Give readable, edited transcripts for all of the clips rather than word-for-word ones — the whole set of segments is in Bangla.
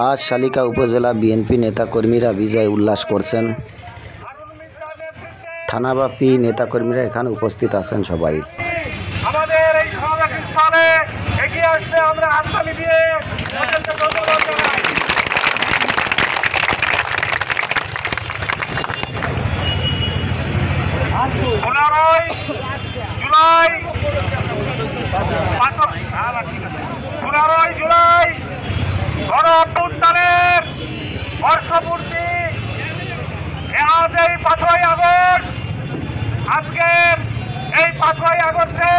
আজ শালিকা উপজেলা বিএনপি নেতাকর্মীরা বিজয় উল্লাস করছেন। থানাব্যাপী নেতাকর্মীরা এখানে উপস্থিত আছেন। সবাই আমাদের এই সমাবেশ স্থানে এগিয়ে আসছে, আমরা হাততালি দিয়ে তাদেরকে ধন্যবাদ জানাই। 15 জুলাই গণ অভ্যুত্থানের বর্ষপূর্তি, আজ এই 5ই আগস্ট। আজকের এই 5ই আগস্টে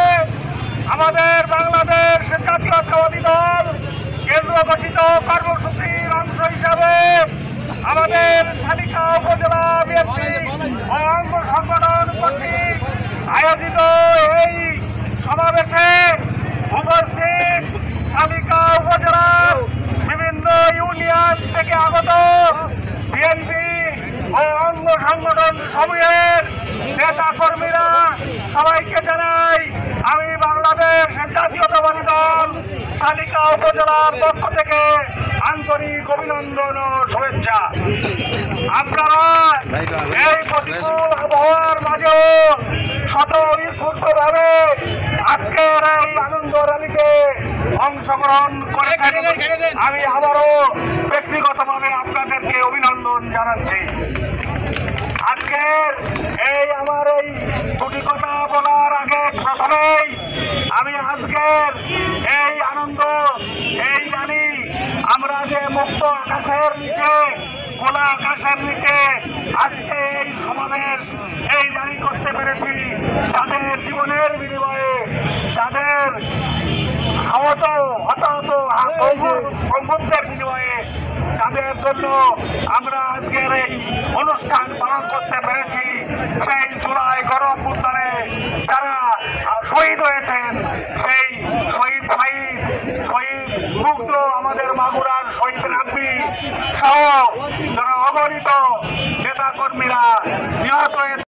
আমাদের বাংলাদেশ জাতীয়তাবাদী দল কেন্দ্র ঘোষিত কর্মসূচির অংশ হিসাবে আমাদের শালিকা উপজেলা বিএনপি ও অঙ্গ সংগঠন কর্তৃক আয়োজিত এই সমাবেশে উপস্থিত শালিকা উপজেলার বিভিন্ন ইউনিয়ন থেকে আগত বিএনপি ও অঙ্গ সংগঠন সমূহের নেতা কর্মীরা সবাইকে জানাই আমি বাংলাদেশ জাতীয়তাবাদী দল শালিকা উপজেলার পক্ষ থেকে আন্তরিক অভিনন্দন ও শুভেচ্ছা। আপনারা এই প্রতিকূল আবহাওয়ার মাঝেও স্বতঃস্ফূর্তভাবে আজকের এই আনন্দ র্যালিতে অংশগ্রহণ করেছেন। আমি আবারও ব্যক্তিগতভাবে আপনাদেরকে অভিনন্দন জানাচ্ছি। আজকের এই আমার এই দুটি কথা বলার আগে প্রথমেই আমি আজকের এই আনন্দ এই র্যালি আমরা যে মুক্ত আকাশের নিচে, খোলা আকাশের নিচে আজকে এই সমাবেশ এই র্যালি করতে পেরেছি, তাদের জীবনের বিনিময়ে, যাদের হতাহত বন্ধুত্বের বিনিময়ে, যাদের জন্য আমরা আজকের এই অনুষ্ঠান পালন করতে পেরেছি, সেই জুলাই গণ অভ্যুত্থানে যারা শহীদ হয়েছেন, সেই শহীদ সাঈদ, শহীদ মুগ্ধ, আমাদের মাগুরার শহীদ রাব্বি সহ যারা অগণিত নেতা কর্মীরা নিহত হয়েছে।